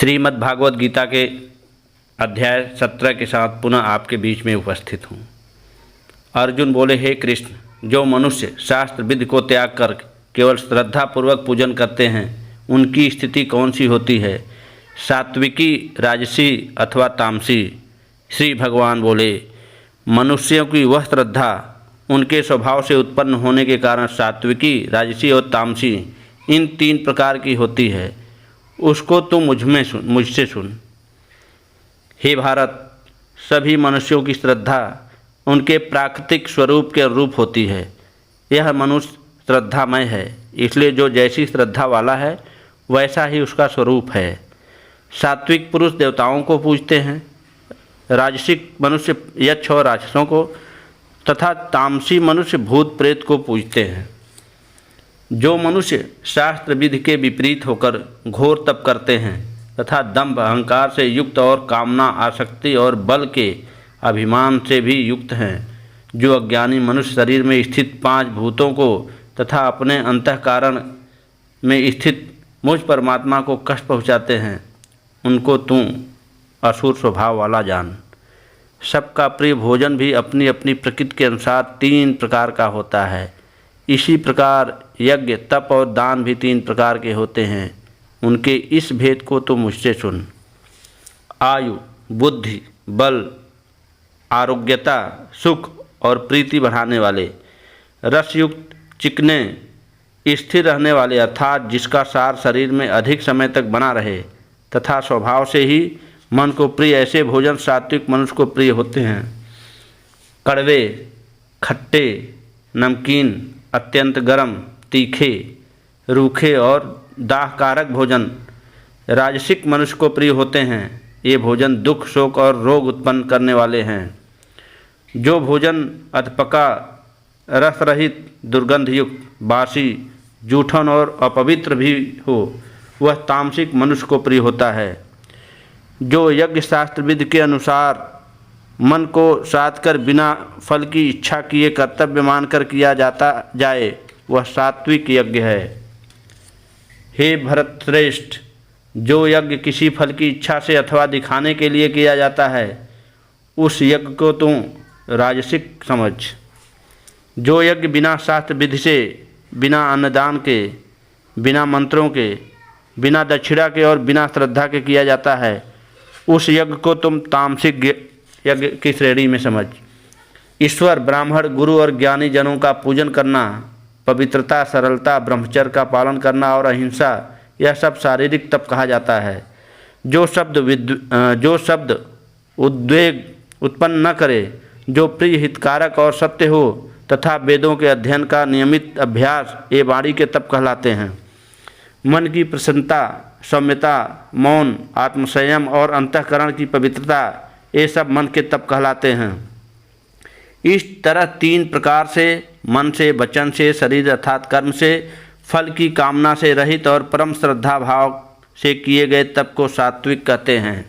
श्रीमद् भागवत गीता के अध्याय 17 के साथ पुनः आपके बीच में उपस्थित हूँ। अर्जुन बोले, हे कृष्ण, जो मनुष्य शास्त्र विधि को त्याग कर केवल श्रद्धापूर्वक पूजन करते हैं उनकी स्थिति कौन सी होती है, सात्विकी, राजसी अथवा तामसी? श्री भगवान बोले, मनुष्यों की वह श्रद्धा उनके स्वभाव से उत्पन्न होने के कारण सात्विकी, राजसी और तामसी इन 3 प्रकार की होती है। उसको तू मुझसे सुन। हे भारत, सभी मनुष्यों की श्रद्धा उनके प्राकृतिक स्वरूप के अनुरूप होती है। यह मनुष्य श्रद्धामय है, इसलिए जो जैसी श्रद्धा वाला है वैसा ही उसका स्वरूप है। सात्विक पुरुष देवताओं को पूजते हैं, राजसिक मनुष्य यक्ष और राक्षसों को तथा तामसी मनुष्य भूत प्रेत को पूजते हैं। जो मनुष्य शास्त्र विधि के विपरीत होकर घोर तप करते हैं तथा दंभ अहंकार से युक्त और कामना, आसक्ति और बल के अभिमान से भी युक्त हैं, जो अज्ञानी मनुष्य शरीर में स्थित 5 भूतों को तथा अपने अंतःकरण में स्थित मुझ परमात्मा को कष्ट पहुँचाते हैं, उनको तू असुर स्वभाव वाला जान। सबका प्रिय भोजन भी अपनी अपनी प्रकृति के अनुसार 3 प्रकार का होता है। इसी प्रकार यज्ञ, तप और दान भी 3 प्रकार के होते हैं। उनके इस भेद को तो मुझसे सुन। आयु, बुद्धि, बल, आरोग्यता, सुख और प्रीति बढ़ाने वाले, रसयुक्त, चिकने, स्थिर रहने वाले अर्थात जिसका सार शरीर में अधिक समय तक बना रहे तथा स्वभाव से ही मन को प्रिय, ऐसे भोजन सात्विक मनुष्य को प्रिय होते हैं। कड़वे, खट्टे, नमकीन, अत्यंत गर्म, तीखे, रूखे और दाहकारक भोजन राजसिक मनुष्य को प्रिय होते हैं। ये भोजन दुख, शोक और रोग उत्पन्न करने वाले हैं। जो भोजन अधपका, रस रहित, दुर्गंधयुक्त, बासी, जूठन और अपवित्र भी हो वह तामसिक मनुष्य को प्रिय होता है। जो यज्ञ शास्त्र विधि के अनुसार मन को साध कर बिना फल की इच्छा किए कर्तव्य मानकर किया जाता जाए वह सात्विक यज्ञ है। हे भरतश्रेष्ठ, जो यज्ञ किसी फल की इच्छा से अथवा दिखाने के लिए किया जाता है उस यज्ञ को तुम राजसिक समझ। जो यज्ञ बिना शास्त्र विधि से, बिना अन्नदान के, बिना मंत्रों के, बिना दक्षिणा के और बिना श्रद्धा के किया जाता है उस यज्ञ को तुम तामसिक यज्ञ की श्रेणी में समझ। ईश्वर, ब्राह्मण, गुरु और ज्ञानी जनों का पूजन करना, पवित्रता, सरलता, ब्रह्मचर्य का पालन करना और अहिंसा, यह सब शारीरिक तप कहा जाता है। जो शब्द उद्वेग उत्पन्न न करे, जो प्रिय, हितकारक और सत्य हो तथा वेदों के अध्ययन का नियमित अभ्यास, ये वाणी के तप कहलाते हैं। मन की प्रसन्नता, सौम्यता, मौन, आत्मसंयम और अंतःकरण की पवित्रता, ये सब मन के तप कहलाते हैं। इस तरह 3 प्रकार से मन से, वचन से, शरीर अर्थात कर्म से, फल की कामना से रहित और परम श्रद्धा भाव से किए गए तप को सात्विक कहते हैं।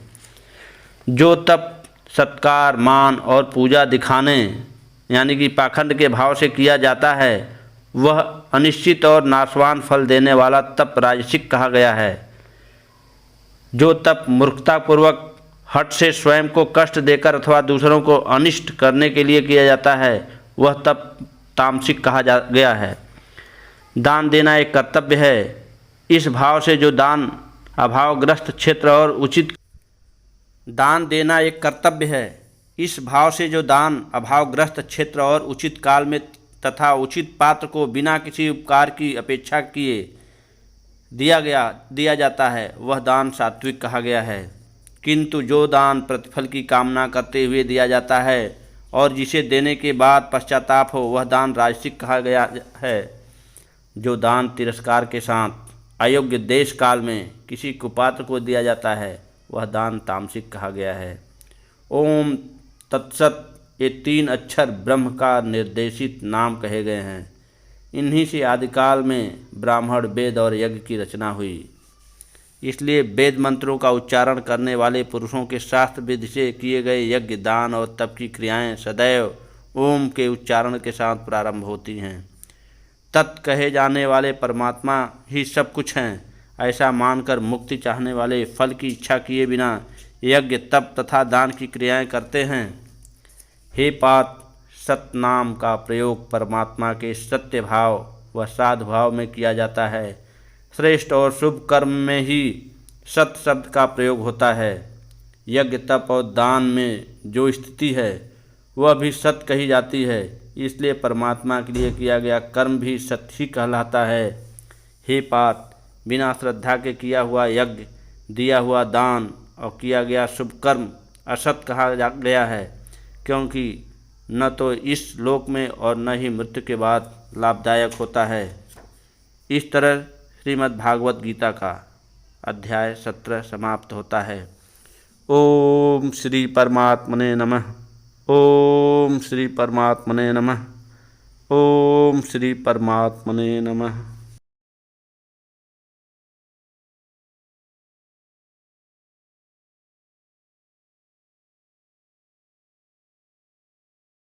जो तप सत्कार, मान और पूजा दिखाने यानी कि पाखंड के भाव से किया जाता है वह अनिश्चित और नाशवान फल देने वाला तप राजसिक कहा गया है। जो तप मूर्खतापूर्वक, हठ से स्वयं को कष्ट देकर अथवा दूसरों को अनिष्ट करने के लिए किया जाता है वह तप तामसिक कहा गया है। दान देना एक कर्तव्य है। इस भाव से जो दान अभावग्रस्त क्षेत्र और उचित काल में तथा उचित पात्र को बिना किसी उपकार की अपेक्षा किए दिया जाता है वह दान सात्विक कहा गया है। किंतु जो दान प्रतिफल की कामना करते हुए दिया जाता है और जिसे देने के बाद पश्चाताप हो वह दान राजसिक कहा गया है। जो दान तिरस्कार के साथ अयोग्य देश काल में किसी कुपात्र को दिया जाता है वह दान तामसिक कहा गया है। ओम तत्सत, ये 3 अक्षर ब्रह्म का निर्देशित नाम कहे गए हैं। इन्हीं से आदिकाल में ब्राह्मण, वेद और यज्ञ की रचना हुई। इसलिए वेद मंत्रों का उच्चारण करने वाले पुरुषों के शास्त्र विधि से किए गए यज्ञ, दान और तप की क्रियाएं सदैव ओम के उच्चारण के साथ प्रारंभ होती हैं। तत् कहे जाने वाले परमात्मा ही सब कुछ हैं ऐसा मानकर मुक्ति चाहने वाले फल की इच्छा किए बिना यज्ञ तप तथा दान की क्रियाएं करते हैं। हे पार्थ, सत नाम का प्रयोग परमात्मा के सत्य भाव व साधु भाव में किया जाता है। श्रेष्ठ और शुभ कर्म में ही सत शब्द का प्रयोग होता है। यज्ञ तप और दान में जो स्थिति है वह भी सत कही जाती है, इसलिए परमात्मा के लिए किया गया कर्म भी सत्य ही कहलाता है। हे पार्थ, बिना श्रद्धा के किया हुआ यज्ञ, दिया हुआ दान और किया गया शुभ कर्म असत कहा गया है, क्योंकि न तो इस लोक में और न ही मृत्यु के बाद लाभदायक होता है। इस तरह श्रीमद् भागवत गीता का अध्याय 17 समाप्त होता है। ओम श्री परमात्मने नमः। ओम श्री परमात्मने नमः। ओम श्री परमात्मने नमः।